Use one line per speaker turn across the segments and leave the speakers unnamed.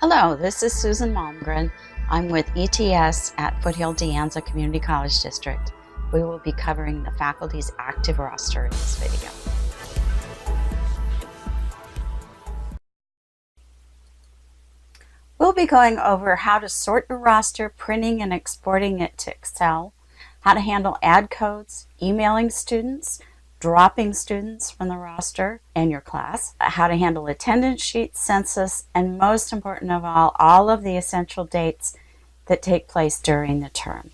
Hello, this is Susan Malmgren. I'm with ETS at Foothill-De Community College District. We will be covering the faculty's active roster in this video. We'll be going over how to sort your roster, printing and exporting it to Excel, how to handle ad codes, emailing students, dropping students from the roster and your class, how to handle attendance sheets, census, and most important of all of the essential dates that take place during the term.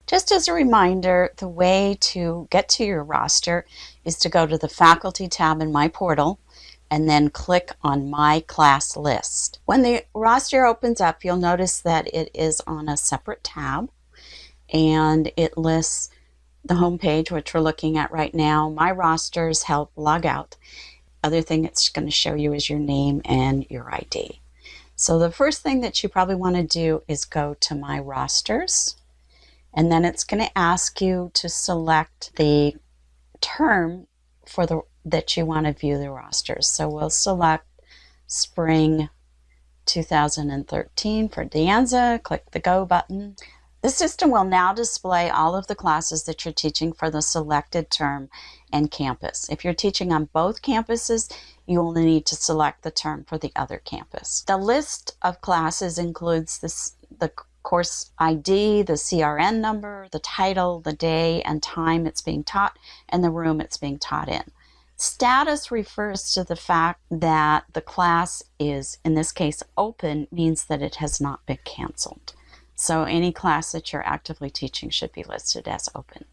Just as a reminder, the way to get to your roster is to go to the Faculty tab in My Portal and then click on My Class List. When the roster opens up, you'll notice that it is on a separate tab and it lists the home page, which we're looking at right now. My rosters, help, log out. Other thing it's going to show you is your name and your ID. So the first thing that you probably want to do is go to My Rosters, and then it's going to ask you to select the term for that you want to view the rosters. So we'll select Spring 2013 for De Anza, click the Go button. The system will now display all of the classes that you're teaching for the selected term and campus. If you're teaching on both campuses, you only need to select the term for the other campus. The list of classes includes the course ID, the CRN number, the title, the day and time it's being taught, and the room it's being taught in. Status refers to the fact that the class is, in this case, open, means that it has not been canceled. So any class that you're actively teaching should be listed as open.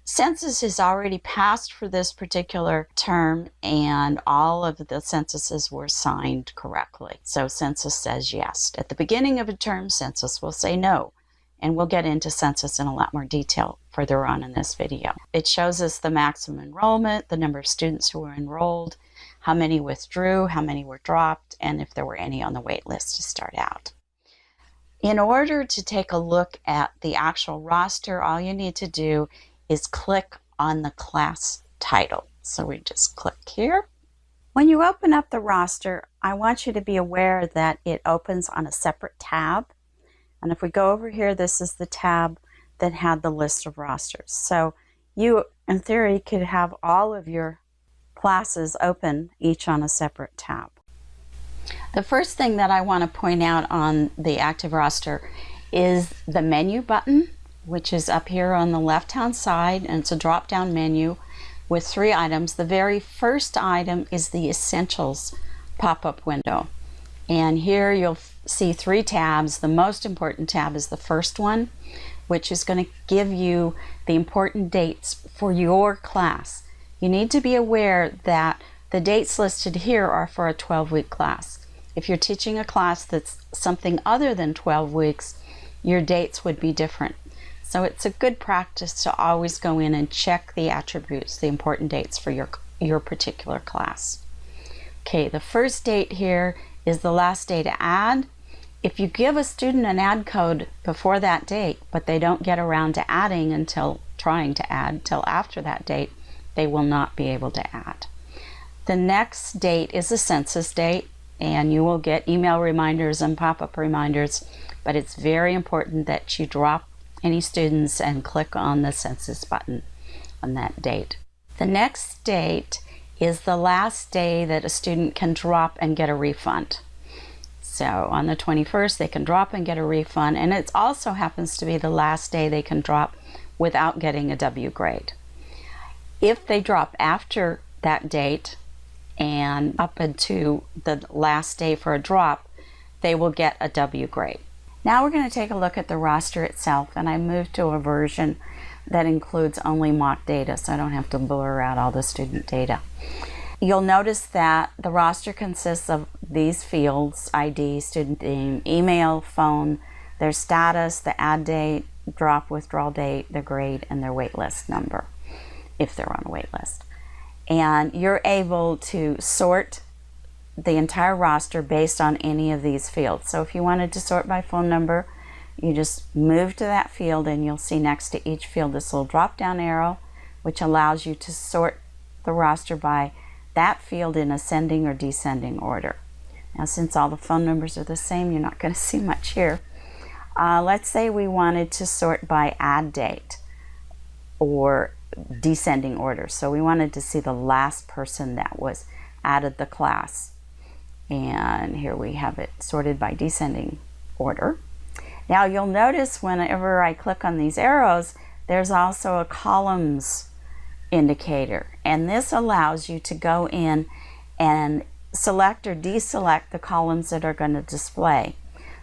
Census is already passed for this particular term, and all of the censuses were signed correctly. So census says yes. At the beginning of a term, census will say no. And we'll get into census in a lot more detail further on in this video. It shows us the maximum enrollment, the number of students who were enrolled, how many withdrew, how many were dropped, and if there were any on the wait list to start out. In order to take a look at the actual roster, all you need to do is click on the class title. So we just click here. When you open up the roster, I want you to be aware that it opens on a separate tab. And if we go over here, this is the tab that had the list of rosters. So you, in theory, could have all of your classes open, each on a separate tab. The first thing that I want to point out on the active roster is the menu button, which is up here on the left-hand side, and it's a drop-down menu with 3 items. The very first item is the Essentials pop-up window. And here you'll see 3 tabs. The most important tab is the first one, which is going to give you the important dates for your class. You need to be aware that the dates listed here are for a 12-week class. If you're teaching a class that's something other than 12 weeks, your dates would be different. So it's a good practice to always go in and check the attributes, the important dates for your particular class. Okay, the first date here is the last day to add. If you give a student an ad code before that date, but they don't get around to trying to add till after that date, they will not be able to add. The next date is a census date, and you will get email reminders and pop-up reminders, but it's very important that you drop any students and click on the census button on that date. The next date is the last day that a student can drop and get a refund. So on the 21st, they can drop and get a refund, and it also happens to be the last day they can drop without getting a W grade. If they drop after that date and up into the last day for a drop, they will get a W grade. Now we're going to take a look at the roster itself, and I moved to a version that includes only mock data, so I don't have to blur out all the student data. You'll notice that the roster consists of these fields: ID, student name, email, phone, their status, the add date, drop, withdrawal date, their grade, and their wait list number, if they're on a wait list. And you're able to sort the entire roster based on any of these fields. So if you wanted to sort by phone number, you just move to that field, and you'll see next to each field this little drop down arrow, which allows you to sort the roster by that field in ascending or descending order. Now, since all the phone numbers are the same, you're not going to see much here. Let's say we wanted to sort by add date or descending order. So we wanted to see the last person that was added the class. And here we have it sorted by descending order. Now you'll notice whenever I click on these arrows, there's also a columns indicator. And this allows you to go in and select or deselect the columns that are going to display.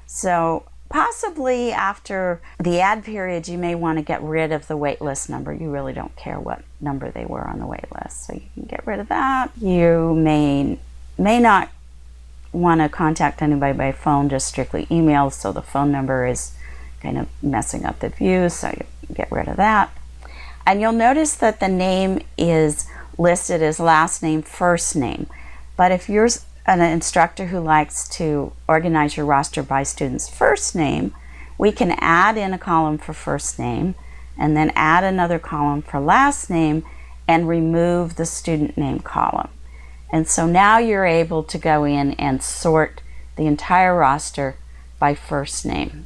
So possibly after the add period, you may want to get rid of the wait list number. You really don't care what number they were on the wait list, so you can get rid of that. You may not want to contact anybody by phone, just strictly email, so the phone number is kind of messing up the view, so you get rid of that. And you'll notice that the name is listed as last name, first name. But if you're an instructor who likes to organize your roster by student's first name, we can add in a column for first name and then add another column for last name and remove the student name column. And so now you're able to go in and sort the entire roster by first name.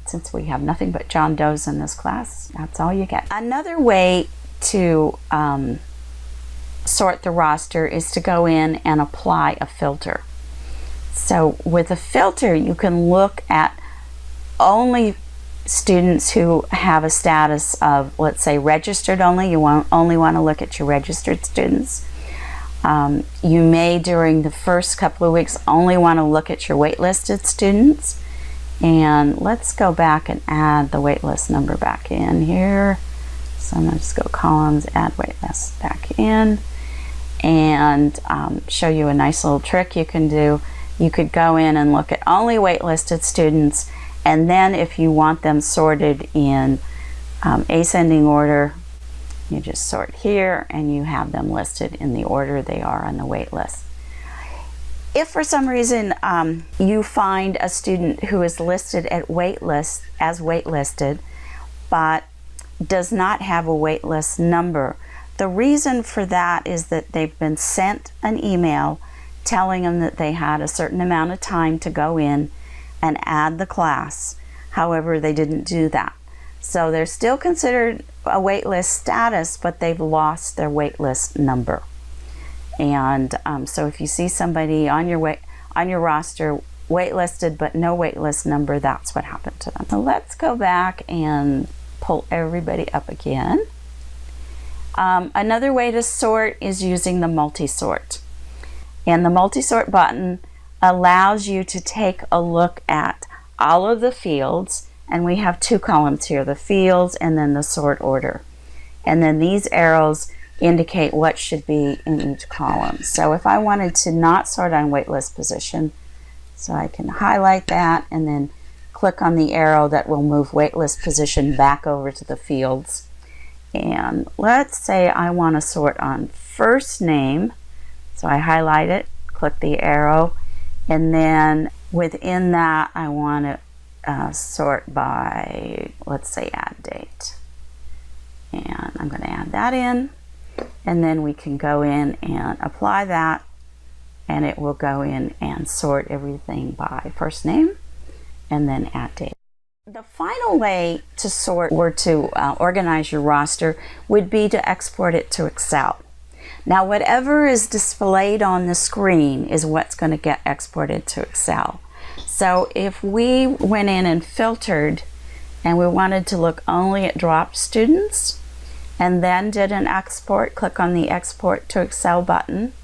Since we have nothing but John Does in this class, that's all you get. Another way to sort the roster is to go in and apply a filter. So with a filter, you can look at only students who have a status of, let's say, registered only. You only want to look at your registered students. You may, during the first couple of weeks, only want to look at your waitlisted students. And let's go back and add the waitlist number back in here. So I'm going to just go columns, add waitlist back in, and show you a nice little trick you can do. You could go in and look at only waitlisted students, and then if you want them sorted in ascending order, you just sort here and you have them listed in the order they are on the wait list. If for some reason you find a student who is listed at waitlist as waitlisted but does not have a waitlist number, the reason for that is that they've been sent an email telling them that they had a certain amount of time to go in and add the class. However, they didn't do that. So they're still considered a waitlist status, but they've lost their waitlist number. And so if you see somebody on your roster waitlisted but no waitlist number, that's what happened to them. So let's go back and pull everybody up again. Another way to sort is using the multi-sort. And the multi-sort button allows you to take a look at all of the fields, and we have two columns here, the fields and then the sort order. And then these arrows indicate what should be in each column. So if I wanted to not sort on waitlist position, so I can highlight that and then click on the arrow that will move waitlist position back over to the fields. And let's say I want to sort on first name. So I highlight it, click the arrow, and then within that I want to sort by, let's say, add date. And I'm going to add that in, and then we can go in and apply that, and it will go in and sort everything by first name and then add date. The final way to sort or to organize your roster would be to export it to Excel. Now, whatever is displayed on the screen is what's going to get exported to Excel. So if we went in and filtered and we wanted to look only at dropped students and then did an export, click on the Export to Excel button,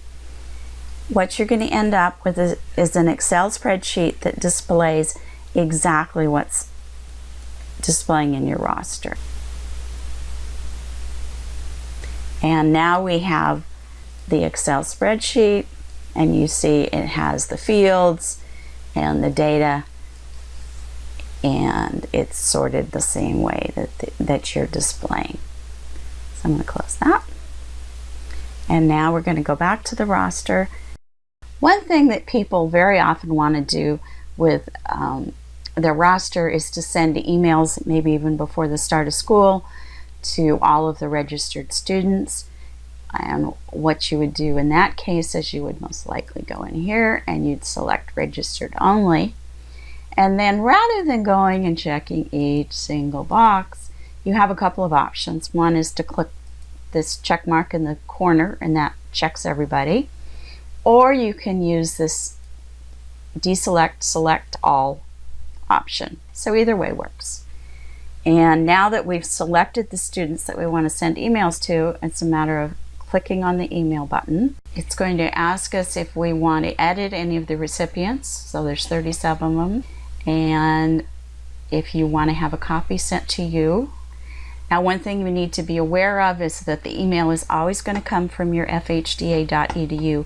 what you're going to end up with is an Excel spreadsheet that displays exactly what's displaying in your roster. And now we have the Excel spreadsheet, and you see it has the fields and the data, and it's sorted the same way that you're displaying. So I'm going to close that. And now we're going to go back to the roster. One thing that people very often want to do with their roster is to send emails, maybe even before the start of school, to all of the registered students. And what you would do in that case is you would most likely go in here and you'd select registered only. And then rather than going and checking each single box, you have a couple of options. One is to click this check mark in the corner and that checks everybody. Or you can use this deselect, select all option. So either way works. And now that we've selected the students that we want to send emails to, it's a matter of clicking on the email button. It's going to ask us if we want to edit any of the recipients. So there's 37 of them. And if you want to have a copy sent to you. Now, one thing you need to be aware of is that the email is always going to come from your fhda.edu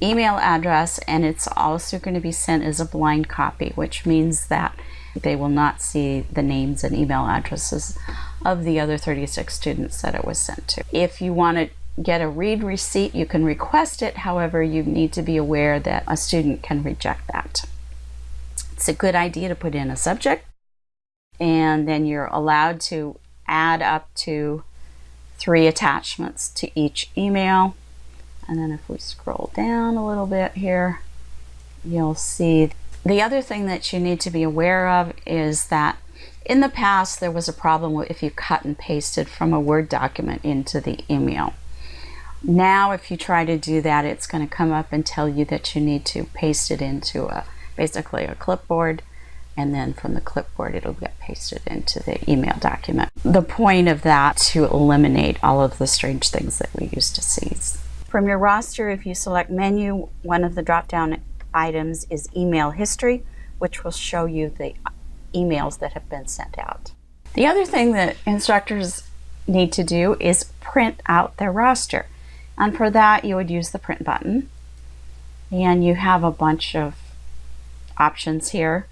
email address, and it's also going to be sent as a blind copy, which means that they will not see the names and email addresses of the other 36 students that it was sent to. If you want to get a read receipt, you can request it. However, you need to be aware that a student can reject that. It's a good idea to put in a subject, and then you're allowed to add up to 3 attachments to each email. And then if we scroll down a little bit here, you'll see the other thing that you need to be aware of is that in the past there was a problem if you cut and pasted from a Word document into the email. Now if you try to do that, it's going to come up and tell you that you need to paste it into basically a clipboard, and then from the clipboard it'll get pasted into the email document. The point of that to eliminate all of the strange things that we used to see. From your roster, if you select menu, one of the drop-down items is email history, which will show you the emails that have been sent out. The other thing that instructors need to do is print out their roster. And for that, you would use the print button. And you have a bunch of options here.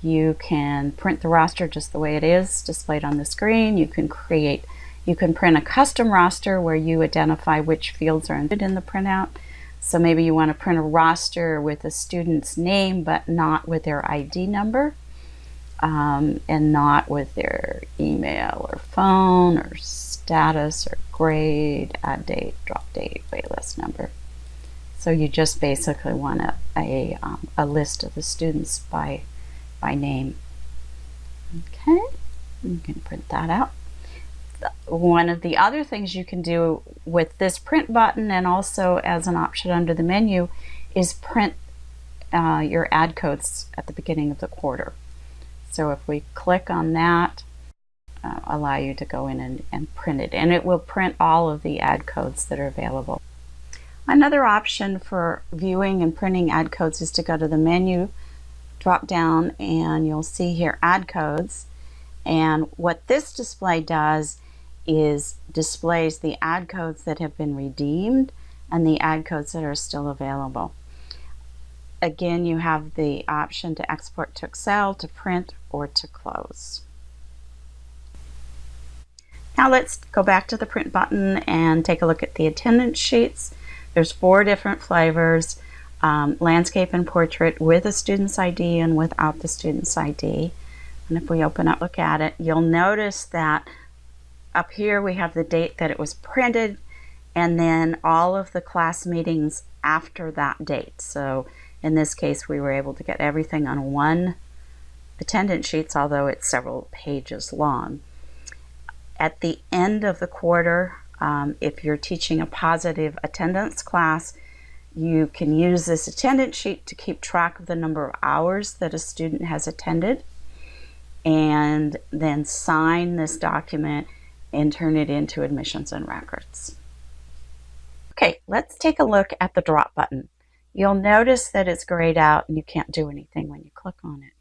You can print the roster just the way it is displayed on the screen. You can print a custom roster where you identify which fields are included in the printout. So maybe you want to print a roster with a student's name but not with their ID number, and not with their email or phone or status or grade, add date, drop date, waitlist number. So you just basically want a list of the students by name. Okay, you can print that out. One of the other things you can do with this print button, and also as an option under the menu, is print your ad codes at the beginning of the quarter. So if we click on that, allow you to go in and print it, and it will print all of the ad codes that are available. Another option for viewing and printing ad codes is to go to the menu, drop down, and you'll see here ad codes. And what this display does is displays the ad codes that have been redeemed and the ad codes that are still available. Again, you have the option to export to Excel, to print, or to close. Now let's go back to the print button and take a look at the attendance sheets. There's 4 different flavors, landscape and portrait, with a student's ID and without the student's ID. And if we open up, look at it, you'll notice that up here we have the date that it was printed, and then all of the class meetings after that date. So in this case, we were able to get everything on one attendance sheet, although it's several pages long. At the end of the quarter, if you're teaching a positive attendance class, you can use this attendance sheet to keep track of the number of hours that a student has attended, and then sign this document and turn it into admissions and records. Okay, let's take a look at the drop button. You'll notice that it's grayed out and you can't do anything when you click on it.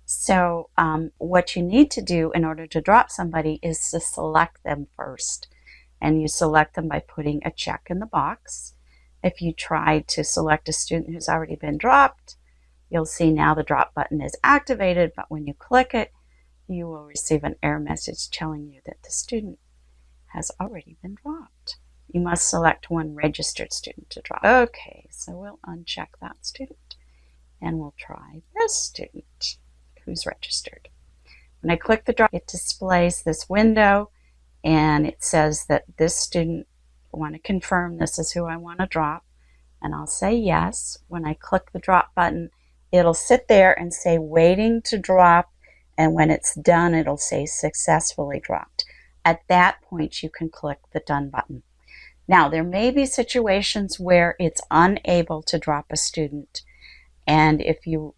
So what you need to do in order to drop somebody is to select them first. And you select them by putting a check in the box. If you try to select a student who's already been dropped, you'll see now the drop button is activated, but when you click it, you will receive an error message telling you that the student has already been dropped. You must select one registered student to drop. Okay, so we'll uncheck that student and we'll try this student who's registered. When I click the drop, it displays this window and it says that this student want to confirm this is who I want to drop, and I'll say yes. When I click the drop button, it'll sit there and say waiting to drop, and when it's done, it'll say successfully dropped. At that point, you can click the done button. Now, there may be situations where it's unable to drop a student, and if you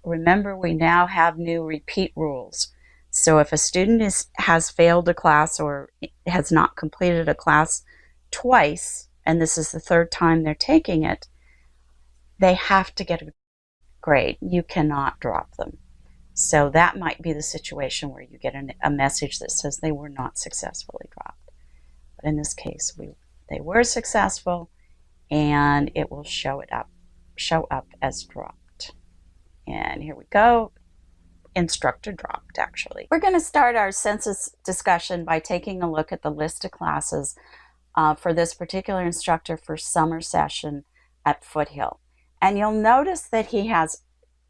remember, we now have new repeat rules. So if a student has failed a class or has not completed a class twice, and this is the third time they're taking it, they have to get a grade. You cannot drop them. So that might be the situation where you get a message that says they were not successfully dropped. But in this case, they were successful, and it will show up as dropped. And here we go. Instructor dropped, actually. We're going to start our census discussion by taking a look at the list of classes for this particular instructor for summer session at Foothill. And you'll notice that he has,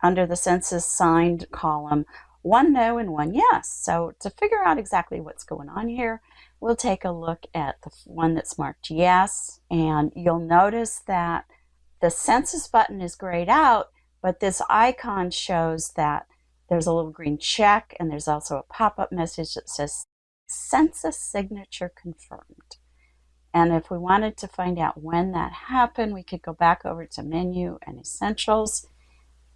under the census signed column, 1 no and 1 yes. So to figure out exactly what's going on here, we'll take a look at the one that's marked yes. And you'll notice that the census button is grayed out, but this icon shows that there's a little green check, and there's also a pop-up message that says census signature confirmed. And if we wanted to find out when that happened, we could go back over to menu and essentials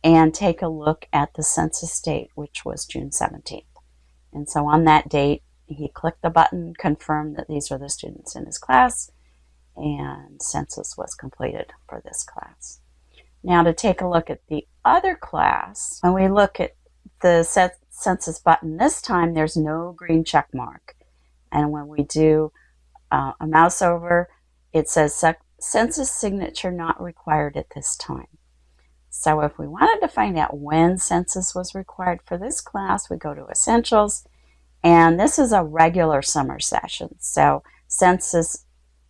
and take a look at the census date, which was June 17th. And so on that date, he clicked the button, confirmed that these are the students in his class, and census was completed for this class. Now to take a look at the other class, when we look at the census button this time, there's no green check mark. And when we do a mouse over, it says census signature not required at this time. So if we wanted to find out when census was required for this class, we go to essentials, and this is a regular summer session. So census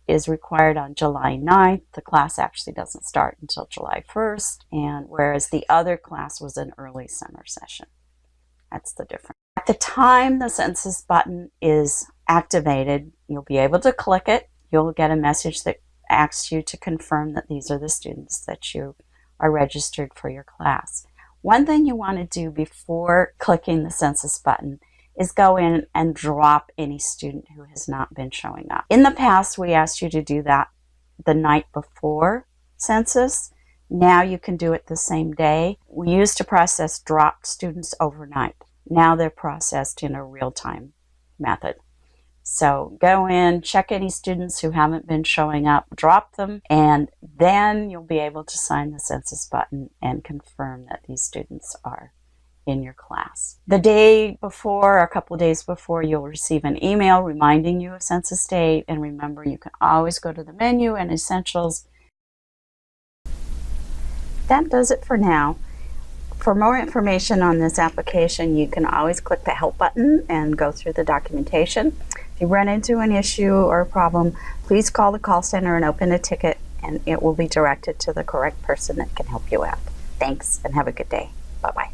is required on July 9th. The class actually doesn't start until July 1st, and whereas the other class was an early summer session. That's the difference. At the time the census button is activated, you'll be able to click it. You'll get a message that asks you to confirm that these are the students that you are registered for your class. One thing you want to do before clicking the census button is go in and drop any student who has not been showing up. In the past, we asked you to do that the night before census. Now you can do it the same day. We used to process dropped students overnight. Now they're processed in a real-time method. So go in, check any students who haven't been showing up, drop them, and then you'll be able to sign the census button and confirm that these students are in your class. The day before, a couple of days before, you'll receive an email reminding you of census date. And remember, you can always go to the menu and essentials. That does it for now. For more information on this application, you can always click the help button and go through the documentation. If you run into an issue or a problem, please call the call center and open a ticket, and it will be directed to the correct person that can help you out. Thanks, and have a good day. Bye-bye.